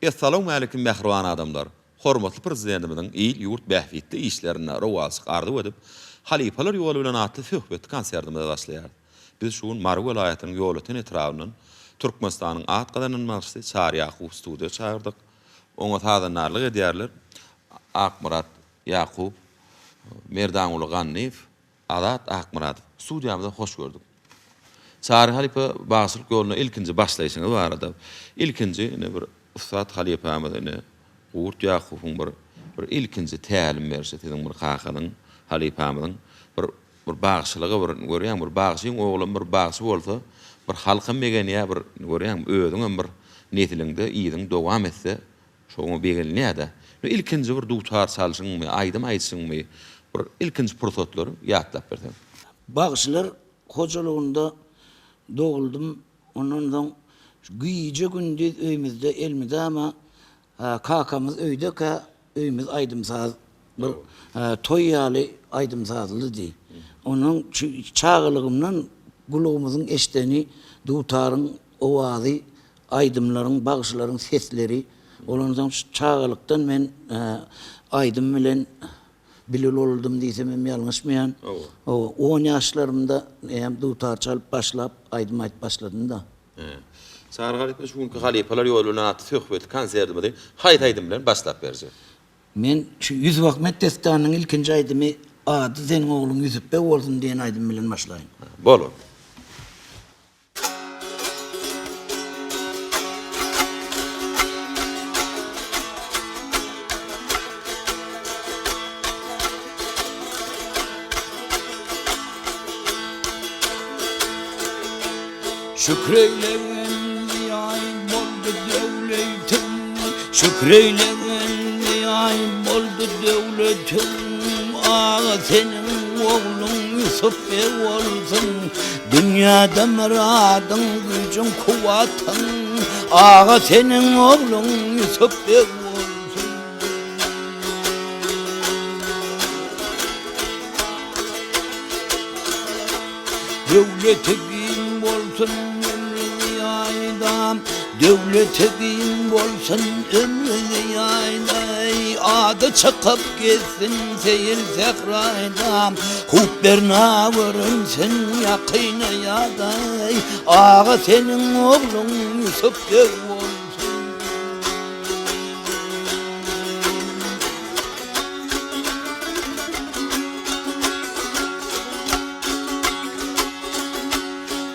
Assalamu alaykum mehriban adamlar. Hormatly prezidentimizin il yurt bähfitli işlerine rowasyk ardy edip, halifalar ýolu bilen atly söhbet konsertimize başlaýar. Biz şuň Marw welaýatynyň ýolutyn etrawynyň Türkmenistanyň at gadanynmaçy Çar Ýakup studiýa çağırdyk. Oňa tadanlarlyk edýärler. Akmurat Ýakup, Merdan uly Gannif, Adat Akmurat studiýamyza hoş gördük. Çar halifa bagyşlyk ýoluna ilkinji başlaýyşyňyz barada. İlkinji bir Ustad halifamyz Urt Ýakupyň bir ilkinji tälim berýärdi bir kakanyň halifamyň bir bagyşlygy bir görýän bir bagyşyň oglum bir bagyşy bolsa bir halkym megenýä bir görýän özüň bir netiliňde iýiň dowam etse şoňa begelnäde. İlkinji bir dutar salşyňmy aýdym aýtsyňmy bir ilkinji prototlary ýatlap berdim. Bagyşlar hojalygynda doğuldum. Ondan güýje gündüz öýümizde elmide ama kakamız öýde ka öýümüz aýdymsaz bir toy ýaly aýdymsazly di. Onun çağılygymdan gulugymyzyň eşdeni dutaryň owazy, aýdymlaryň, bagyşlaryň sesleri, olandan çağılykdan men aýdym bilen bilil oldum diýsem ýalňyşmaýan. O 10 ýaşlarymda hem dutar çalyp başlap aýdym aýt başladym da. Çar halifa şuňky halifalar ýoluna atly söhbet konsertimizi haýt-haýdym bilen başlap berdi. Men şu 100 wagt destanyň ilkinji aýdymy ady seniň ogluň Ýüsüpbe bolsun diýen aýdym bilen başlaýyn. Bolur. Şükreyleyen yayın boldu devletim, şükreyleyen yayın boldu devletim. Ağa senin oğlun Yusuf olsun, dünyada muradın gücün kuvatın. Ağa senin oğlun Yusuf olsun. Devleti bolsun ömrüni yaydam, devlete din bolsun ömrüni yayday. Adı çıkıp gitsin seyir zehrayda, hubberna vurunsun yakina yaday. Ağa senin oğlun Yusuf olsun.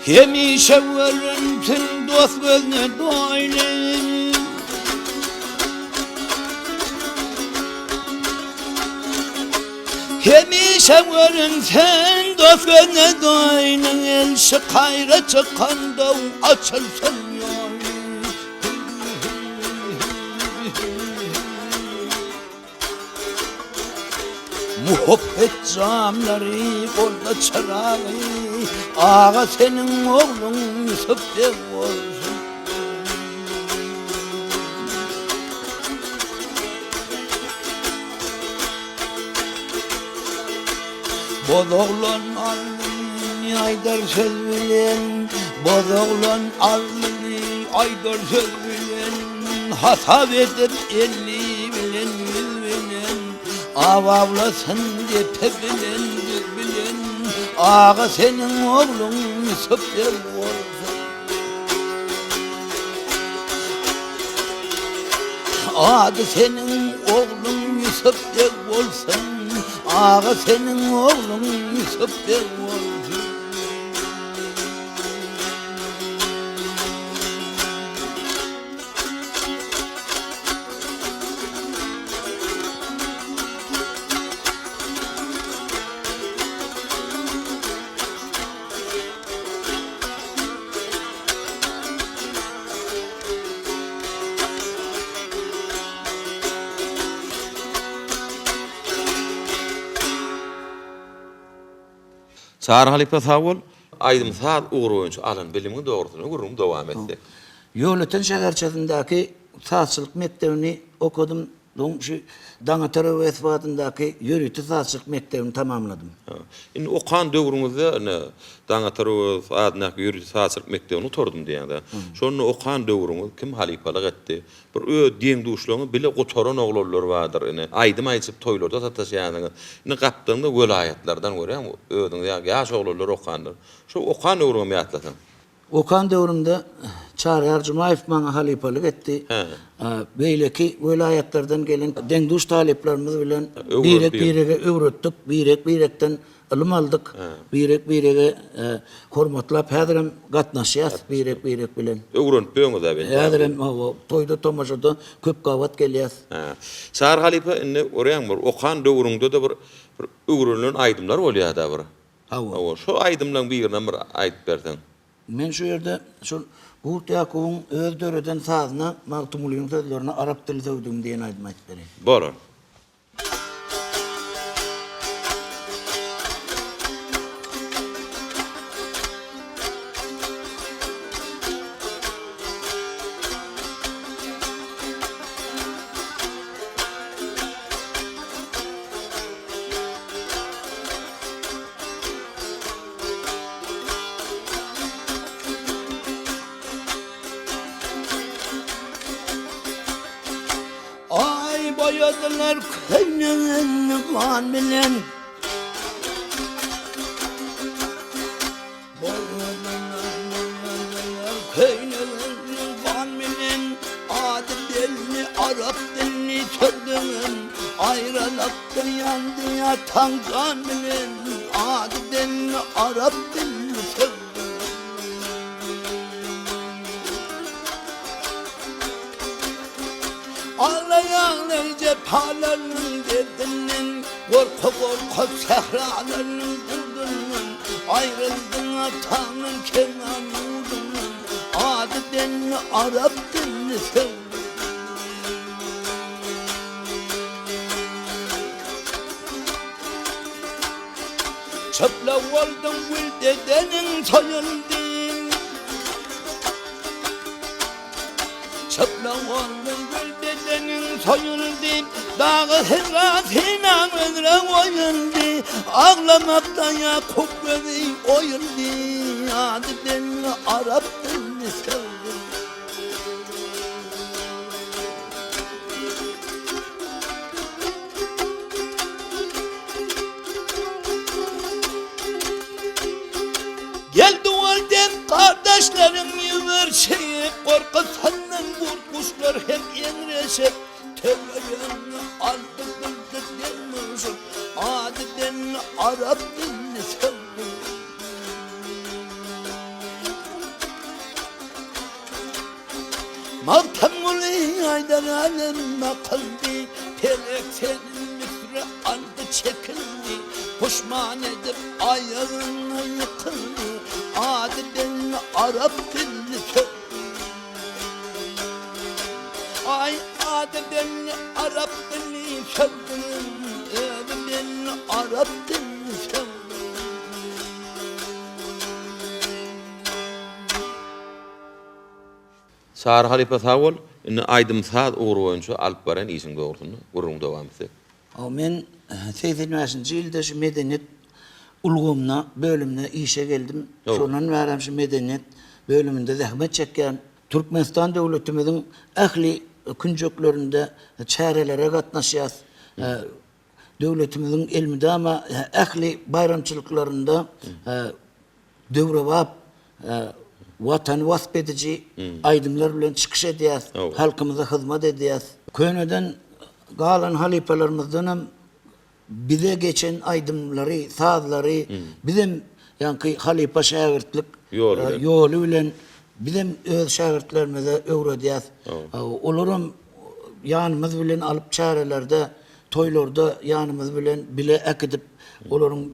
Hemişe vurunsun dost gözüne doylu, hemişe vurunsun dost gözüne doylu. El şu kayra çıkanda açılsın yolu. Muhabbet camları orada çırağı. Ağa senin oğlun Yusuf olsun. Bozoğlan alnını aydar söz bilen, bozoğlan alnını aydar söz bilen. Hasap edip 50 bilen 100 bilen, avavlasın diye bilen 100 bilen. Ağa senin oğlun Yusuf olsun. Adı senin oğlun Yusuf olsun. Ağa senin oğlun Yusuf olsun. Çar halifa sawol aýdymsaz ugur oýunçy alan bilimi dogrusyna gurum dowam etdi. Ýolutyn şäherçesindäki saççylyk mekdebini okudum. Don şu Daňatara Westfadyndaky Ýörüti Saçyk mektebini tamamladım. Indi okan döwrüňizde ne Daňatara adnak ýürüş saçyk mektebini oturdum diýende. Şonu okan döwrüňiz kim halipalyk etdi? Bir diň duşlaryny bile goçaran oglanlar bardyr. Ine aýdym aýçyp toýlarda sataşýanyňyz. Ine gapdygynda welaýatlardan görýän ödüň ýaş oglanlar okandyr. Şu okan döwrüňi ýatlasam. Okan döwründe Çaryar Jumaýew maňa halipalyk etdi. Beýleki welaýatlardan gelen deňduş taleplerimiz bilen birege öwretdik, birekden ilim aldyk, birege hormatlap häzirem gatnaşýas birek bilen. Öwrenip beýňiz da ben. Häzirem toýda tomaşada köp gawat gelýär. Sar halipa indi orýan bir okan döwrüňde de bir öwrenilen aýdymlar bolýar da bir. Hawa şu aýdymlaryň birine bir aýdyp bersen. Men şu ýerde şu Bulut Yakubyň öz döreden sazyna Magtumulyň sözlerini arap dili söwdüm diýen aýdym aýdyp bereyim. Bolar. Boyadılar köynüğünü kan bilen. Boyadılar köynüğünü kan bilen. Adı dilini, Arap dilini sördün. Ayrılıktır yandı yatan kan bilen. Adı dilini, Arap dilini sördün. Ağlayan cephalarının derdinin, korku sehralarının durdunun, ayrıldın atanın kenan uğrunun, adı denli Arap dilini sevdin. Çıplak oldun gül dedenin soyuldun, çıplak oldun gül dedenin soyuldu, dağı hırratıyla ömre koyuldu, ağlamaktan Yakup gözü oyuldu, adı denli Arap dilini sevdi. Geldi oradan kardeşlerim yürüyüşe, korku senden kuşlar hep yenreşip, tevbelerine aldı kıldı gelmişim, adı denli Arap dilini sevdim. Maltamuli aydan alemime kıldı, pelek senin müsrü aldı çekildi, pişman edip ayağına yıkıldı, adı denli Arap dilini sevdim. Ay adı denli Arap dilini sevdim, adı denli Arap dilini sevdim. Sar halipa sawol indi aýdym saat ugru boýunça alyp baran isin dogrusyny gurrun dowam etsek. Men 80-nji ýylda şu medeniyet ulgamna bölümine işe geldim. Şondan bäri şu medeniyet bölümünde zähmet çekýän Türkmenistan döwletimiziň ähli künjeklerinde çärelere gatnaşýas. Döwletimiziň elmide ama ähli bayramçylyklarynda döwrewap watan wasp edici aýdymlar bilen çykyş edýäs, halkymyza hyzmat edýäs. Köneden galan halipalarimizden hem bize geçen aýdymlary, sazlary, bizim ýa-ni halipa şägirtlik ýoly bilen bizim öz şägirtlerimize öwredýäs. Olaram ýanymyz bilen alyp çärelerde, toýlarda ýanymyz bilen bile ekidip olaryň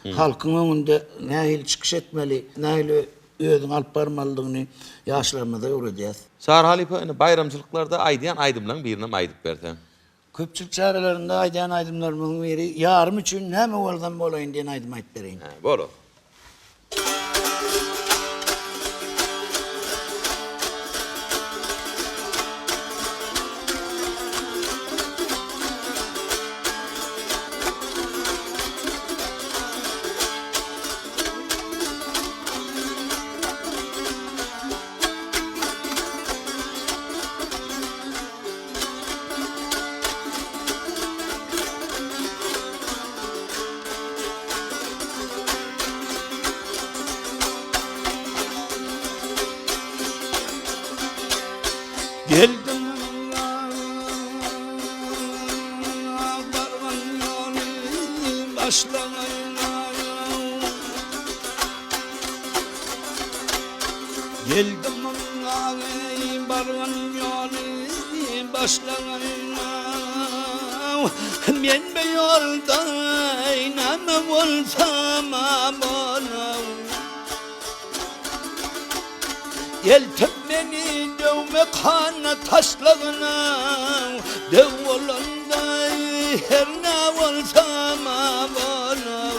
halkyň öňünde nähil çykyş etmeli, nähil özüň alyp barmalydygyny ýaşlarymyza öwredýäs. Sar halipa indi bayramçylyklarda aýdýan aýdymlaryň birini aýdyp bersen. Köpçülük çärelerinde aýdýan aýdymlarymyň biri ýarym üçin näme boldan bolaýyn diýen aýdym aýdyp bereýin. Bolar. başlayına geldim ağay bargan yolu başlayına men be yolda inanam olsam bana Yeltip beni dövme kana taşlarına Dev olanda her ne olsam bana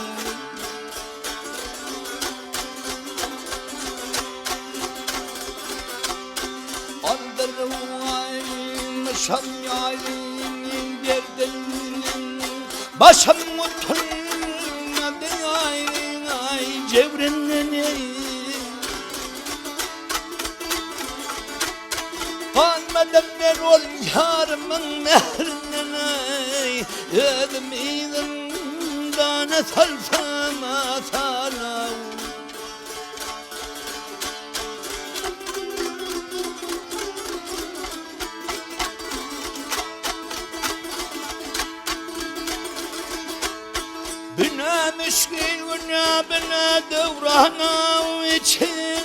Aldırmayın şam yayın derdim Başım oturmadı ay cevrinden Almadım ben ol yarımın mehrine Ödümüydüm dana salsam atana Bina müşkil bina devrana içinde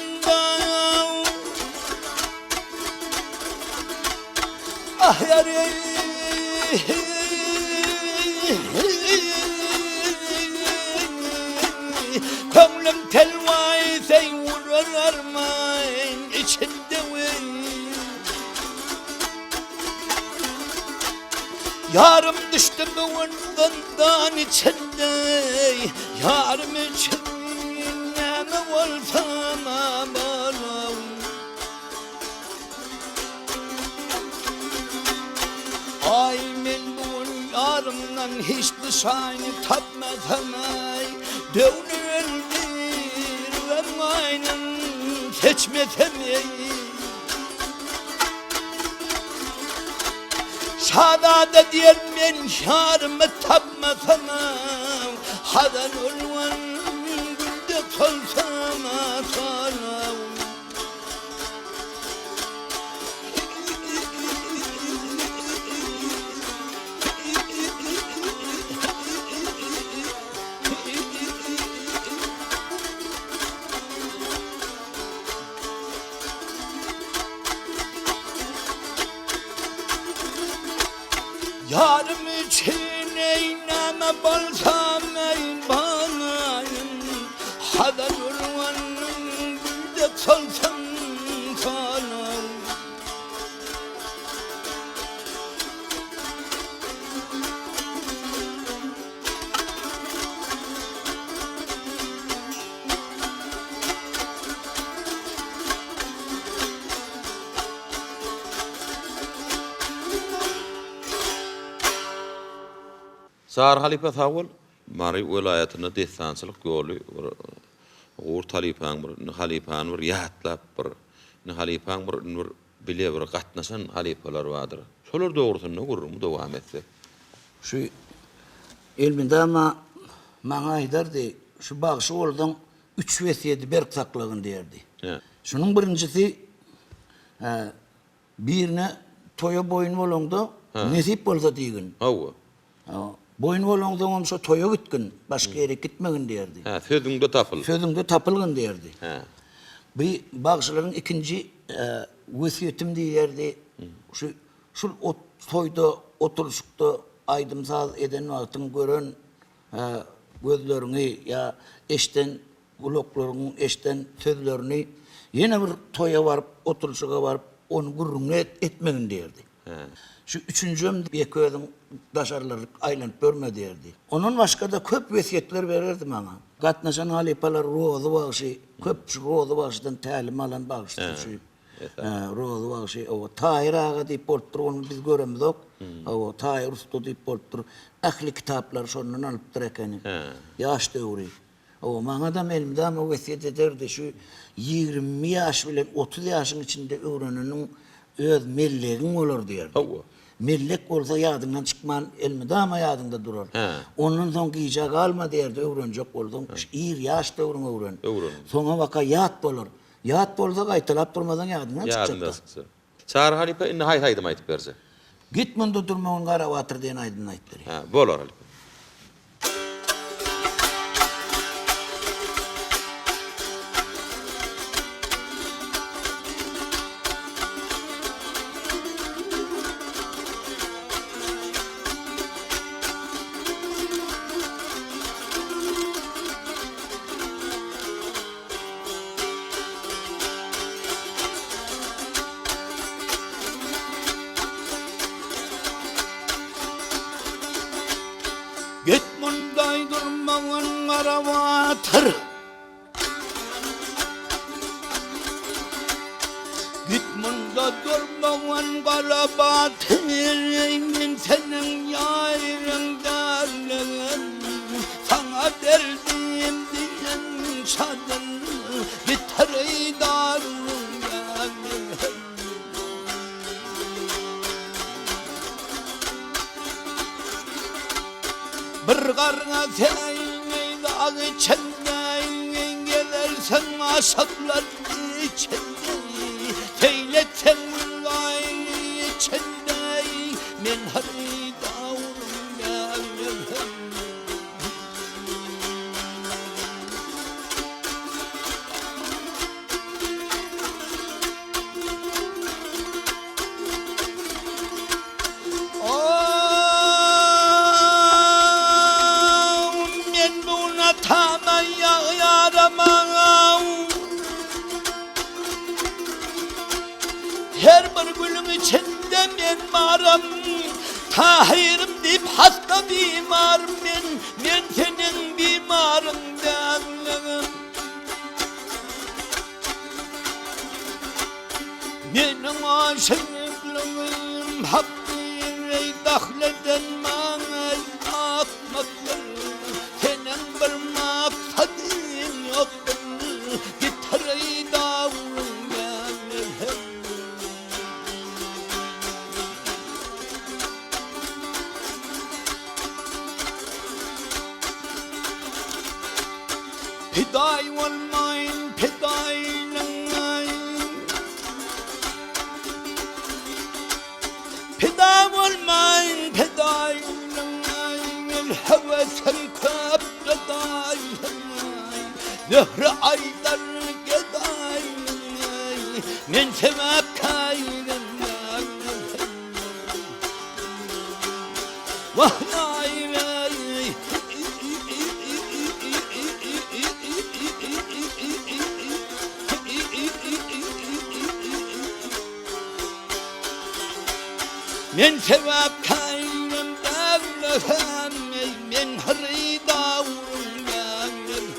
Ah yâri Kömlüm telvay sen vurur armayın içinde Yarım düştü bu zindan içinde Yarım için ne mi olsam bana Ay men bu yarımdan hiç dışayını tapmadım ay Dövnü öldürüm aynen seçmedim ey Şadada diyen ben yarımı tapmadım Hadan olman gülde solsam atanam Yarım için eyneme balsam ey banayım Hadan urvanın gülde solsam sana Sar halife tawul mari vilayatına destançılık yolu uğur talipan bir halipan bir yatlap bir halipan bir bile bir gatnaşan halifalar vardır. Şolar doğrusunda gurrumu devam etse. Şu ilminde ama bana aydardı, şu bağışı oldan 3 vesiyeti berk saklagın derdi. He. Şunun birincisi birine toya boyun olanda nesip bolsa diýgin. Hawa. Boyun olanda olmasa toya gitgin, başka yere gitmegin derdi. Ha, sözüňde tapyl. Sözüňde tapılgın derdi. Ha. Bu bağışların ikinci vesiyetim diýerdi. Şu toyda oturuşukda aydımsaz eden wagtyň gören gözlerini ya eşten uloklarını eşten sözlerini yine bir toya varıp oturuşuga varıp onu gurrunu etmegin derdi. Şu üçüncüm bir köyden daşarlarlık aylanıp görme derdi. Onun başka da köp vesiyetler verirdi bana. Gatnaşan halipalar rozu bağışı, köp rozu bağıştan talim alan bağıştı şu. Rozu bağışı, o Tahir ağa deyip olttur, onu biz göremizok. O Tahir ustu deyip olttur. Ahli kitaplar şondan alıp durakani. Yaş döwri. O bana da elimde ama vesiyet ederdi şu 20 yaş bilen 30 yaşın içinde öğrenenin öz melleğin olur derdi. Millek olsa yadından çıkman elmede ama yadında durur. Onun son giyecek alma derdi öğrenecek oldun. İr yaş da öğren. Sonra vaka yat olur. Yat olsa kaytalap durmadan yadından çıkacak. Çağır halife inni haydım aytıp berse. Git munda durma on gara vatır diyen aydın aytları. Bolar halife. yara batır. Git bunda durmavan kara batır. Ben senin yarından sana derdim diyen şadın. Gitarı darım yanım. Bir karna senin dağı içinden gelirsen aşaklar içinde Teyleten aynı içinde men hari davrum yanım. Her bir gülün içinde men varım. Tahirim deyip hasta bimarım ben senin bimarımdan. Benim aşıklığım hakkı dahleden bana akmaktır. Senin bir maksadın yoktur. Gitarı davrum yanım. Piday olmayın, pidaylanmayın. Piday olmayın, pidaylanmayın. Hevesin köpredaylanmayın. Nehre aydar gedaylanmayın. Men sevap kaylanmayın. Vahnay vay. Men sevap kaynım dağlım, men hırı davrum yanım.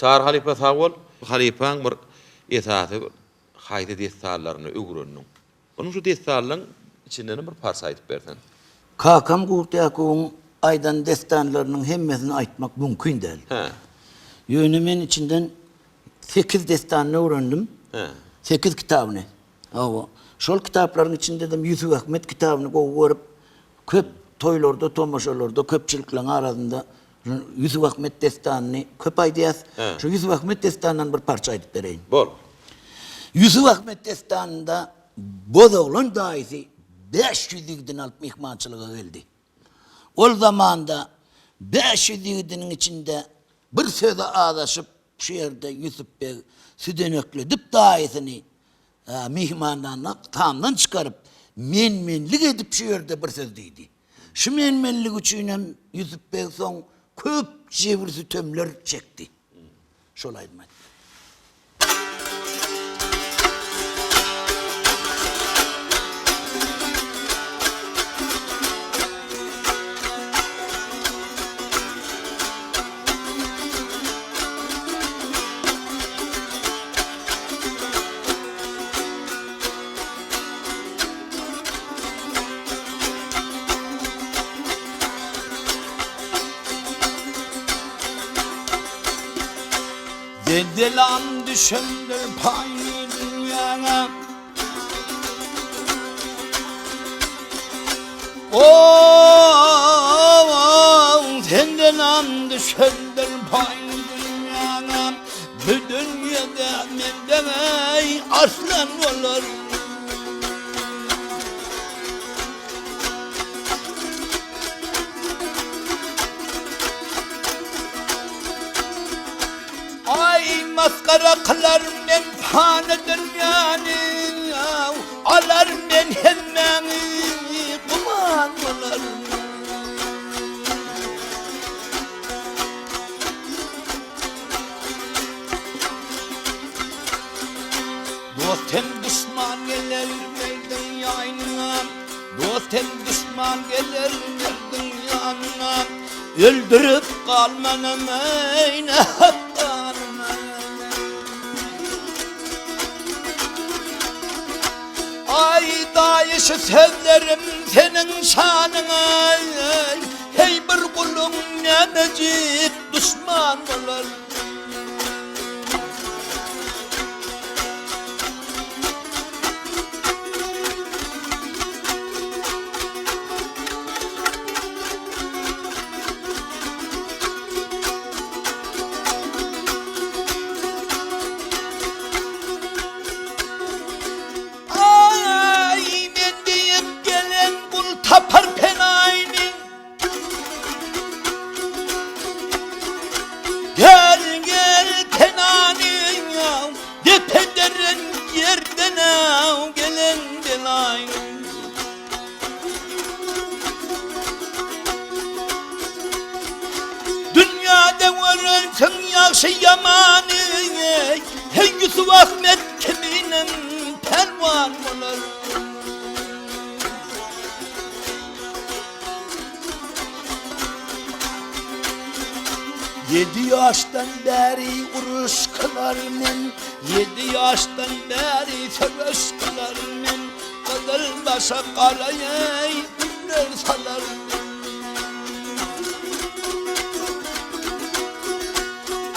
Çar halife sağol, halifaň bir esasy haýda detallarını öwrenýär. Onun şu detallarň içinden bir parça aýdyp bersen. Kakam Gurtyakowyň aydan destanlarynyň hemmesini aýtmak mümkin däl. He. Ýöne men içinden 8 destanyny öwrendim. He. 8 kitabyny. Awa. Şol kitaplaryň içinde de Yusuf Ahmet kitabyny goýup köp toýlarda, tomaşalarda, köpçiliklerin arasında Yusuf Ahmet destanyny köp aýdýas. Şu Yusuf Ahmet destanyndan bir parça aýdyp bereýin. Bol. Yusuf Ahmet destanynda Bozoglan daýysy 500 ýigidin alyp mehmançylyga geldi. Ol zamanda 500 ýigidiniň içinde bir söze adaşyp şu ýerde Yusuf bey südenekledip daýysyny mehmandan tamdan çıkarıp menmenlik edip şu ýerde bir söz diýdi. Şu menmenlik üçin hem Yusuf bey soň köp jebir sütemler çekdi. Şol aýdym. Dedilam düşündür payı dünyana. Dedilam düşündür payı dünyana. Bu dünyada menden aslan olur. Ay Maskara kılar men panedir yani, alar men hemmeni kuman olar. Dostem düşman gelir verdin yanına, dostem düşman gelir verdin yanına, öldürüp kalmanım eyne haklarına. Ay dayışı sözlerim senin şanına, hey bir kulun nemecik düşman olur. Tapar penayni, gel gel penani yav, depederin yerden av, gelen belayni. Dünyada varırsın yakşı yamanı, hey Yusuf Ahmet kiminin pervan olur. Yedi yaştan beri uruş kılar men, 7 yaştan beri savaş kılar men, kızıl başa karayı ünler salar men.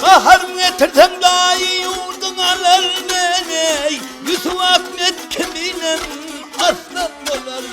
Kahar getirsen dahi yurdun alır beni, Yusuf Ahmet kiminin aslan olar.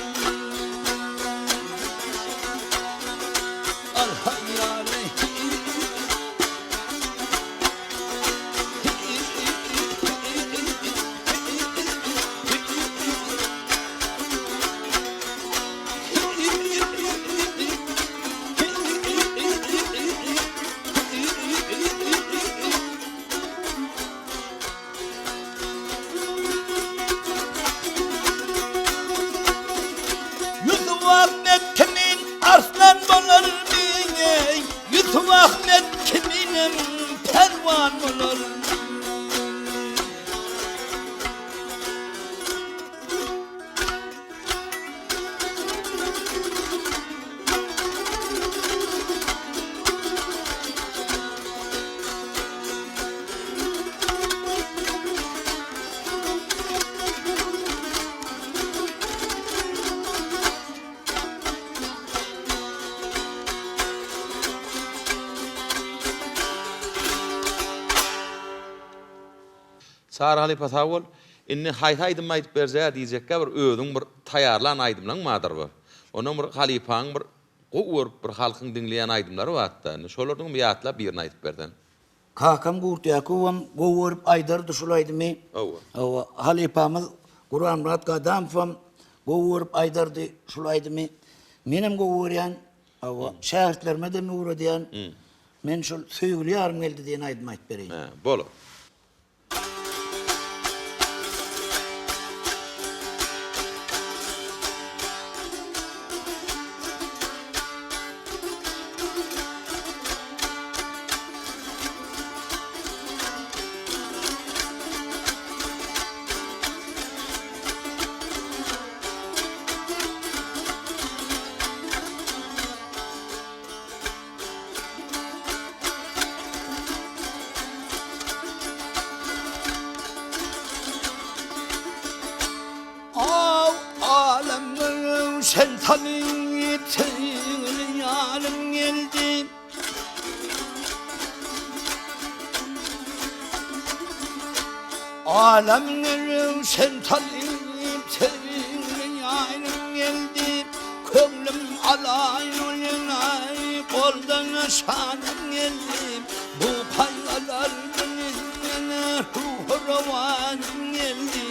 Ahmet kimin arslan olur beni, Yusuf Ahmet kiminin pervan olur. Sar halipa tawol inni haytaydım aytıp berse diyecek bir özüň bir taýarlan aýdymlaň madyr bu. Onuň bir halipaň bir gowur bir halkyň dinleýän aýdymlary batda. Şolardyň biýatlap birini aýdyp berden. Kakam gurtyakovam gowurup aýdardy şulaydymy? Owa. Halipamyz Guran Murat Gadamowam gowurup aýdardy şulaydymy? Menem gowurýan, owa, şähertlerime de nuru diýen. Men şol söýgüli ýarym geldi diýen aýdym aýdyp bereyim. Bolop. Sen tanıttın yarım geldi, alemlerim sen tanıttın yarım geldi, könlüm alay oynay koldan şanım geldi, bu kayalar benimle ruh revanım geldi.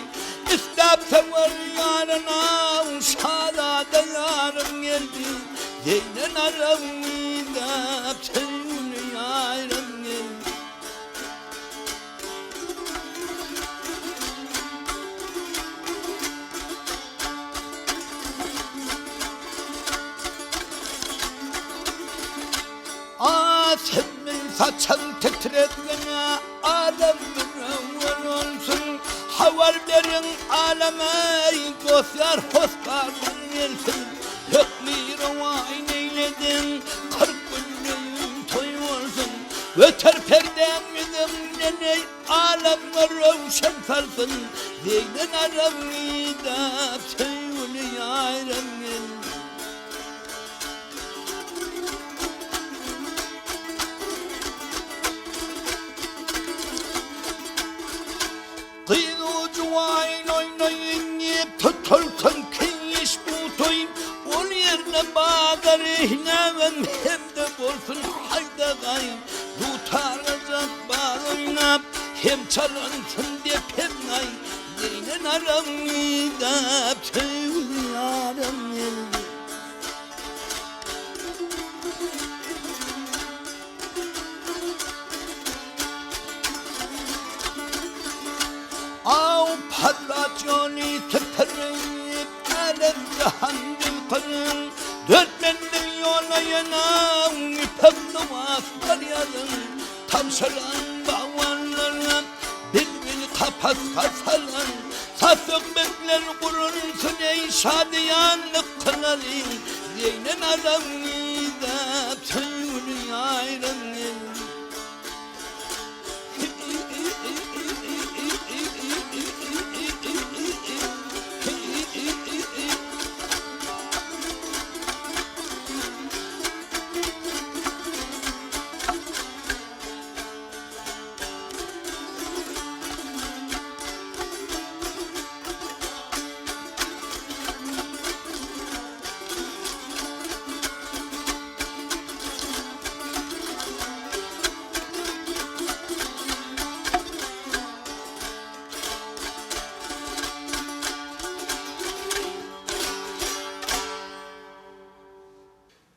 İstapsa var yarına uşağda da yarım geldi, Zeynen aramda tüm yarım geldi. saçan titretmene alem bir olsun. Havarların aleme göster hoskar versin. Hükmü revâin eyledin, 40 günlüğün toy olsun. Öter perdem yüzüm neney alemler rövşen sarsın. Zeyden aramida teyvli yayrengin. Kıyılı cuvayn oynayın yip tutulsun kiyiş butoyim. Ol yerine bağır ihneven hem de bolsun hayda gayim. Tutaracak bar oynap hem çalansın dep hem nay. Zeynen aramida teyvli yayrengin. Av patlatyoni tüpürüyüp alem cahandil kırın. Dörtlendim yola yanam ipek namazlar yazın. Tavşalan bavarlarla bilbil kapas kasalan. Safık bekler kurulsun ey şadiyanlık kılalım. Zeynen aramida tüyünü yayrınım.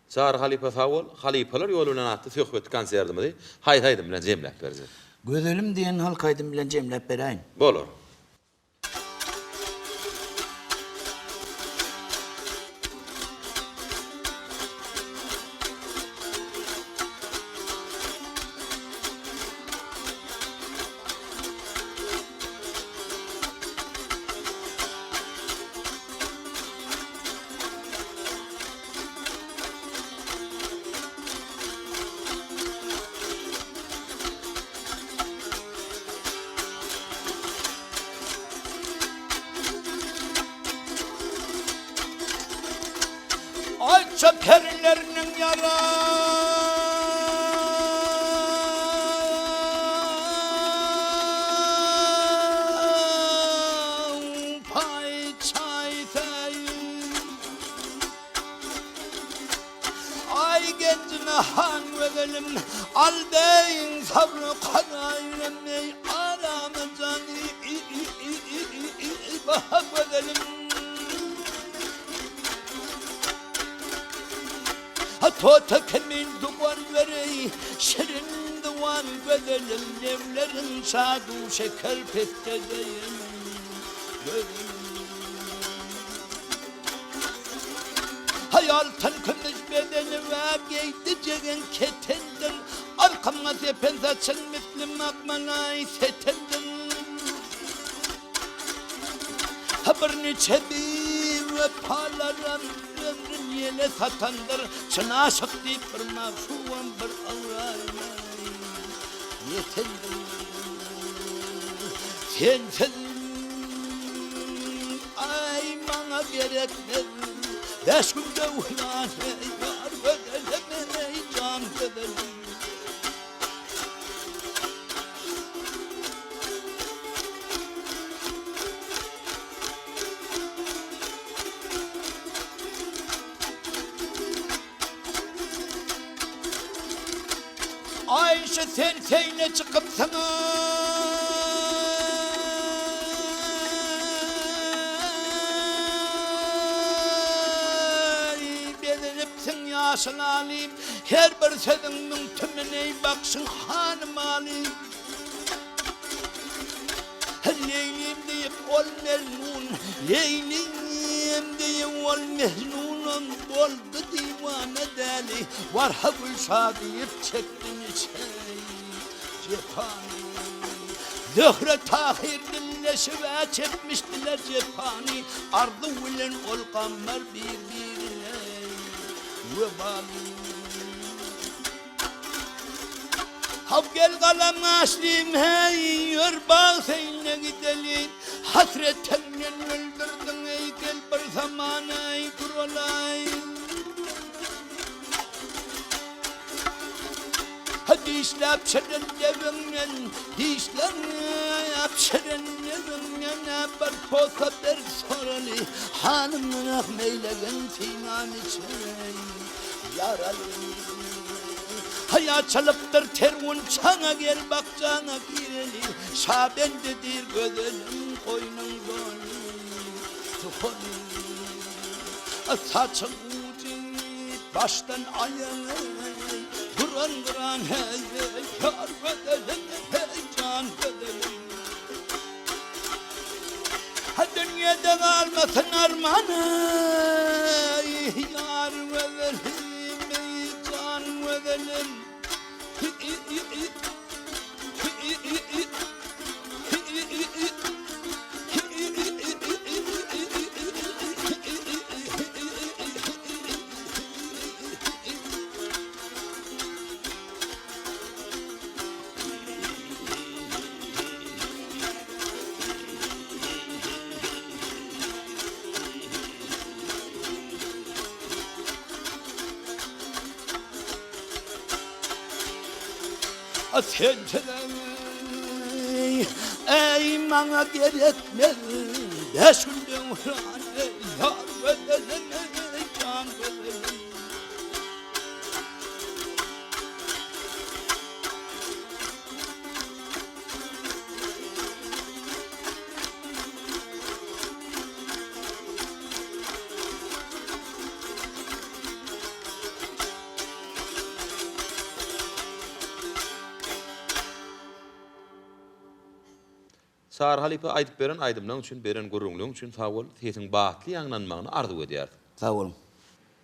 Sar halife sawol, halifeler yolundan attı söhbet konserdimizi. Haydim bilen jemläp berdi. Gözelim diyen halkaydım bilen jemläp berayın. Bolor. Ayça perilerinin yara pay çay sayın. Ay gencime han verelim al deyin sabrı karayım ey aramı canı bak verelim. Tota kemin duvar verey, şirin duvar verelim. Nevlerin sadu şeker petkedeyim. Hayaltan kümüş bedeni ve geydicegen ketendir. Arkamda zepen saçın mislim akmanay setendir. Haberini çebi ve parlaran ömrün yele satandır. Çına şık deyip bir mağsuvan bir ağrayla yetendir. Sensiz ay bana gerekmez. 5 günde uyan ey yar bedelim ey can bedelim. Ayşe sen seyle çıkıp sana bedenipsin yaşın alim. Her bir sözünün tümüne baksın hanım alim. Leylim deyip ol mecnun, leylim deyip ol mecnunum. Oldu divane deli, var havul şadiyip çektin içeri. cephani. Zöhre tahir dinleşi ve çekmiştiler cephani. Ardı bilen olkanlar birbirine vebali. Hav gel kalan aslim hey yor bağ seyle gidelim. Hasretten öldürdün ey gel bir zaman ey kurolay. Hadi işlep şeren devingen, işlep şeren devingen. Bir posa der sorali, hanımın meylegen tinan içey yaralı. Hayat çalıptır terun çana gel bak cana gireli. Şabendedir gözelim koynun gönlü. Saçın ucu baştan ayağı. Duran duran hey yar gözelim hey can gözelim. Ha dünyada kalmasın armanı. Yar gözelim hey can gözelim. Ateşden ey bana gerekmez Deşüldüm ulan ey yar bedelim ey can bedelim. Sar halipe aytıp beren aydımdan üçün beren gurrunluğun üçün sağol sesin baatly ýaňlanmagyny arzu edýär. Sağ olun.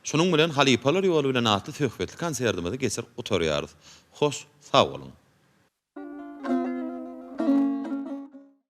Şunun bilen halipalar ýoly bilen atly söhbetli konserdimizi geçir oturýarys. Hoş, sağ olun.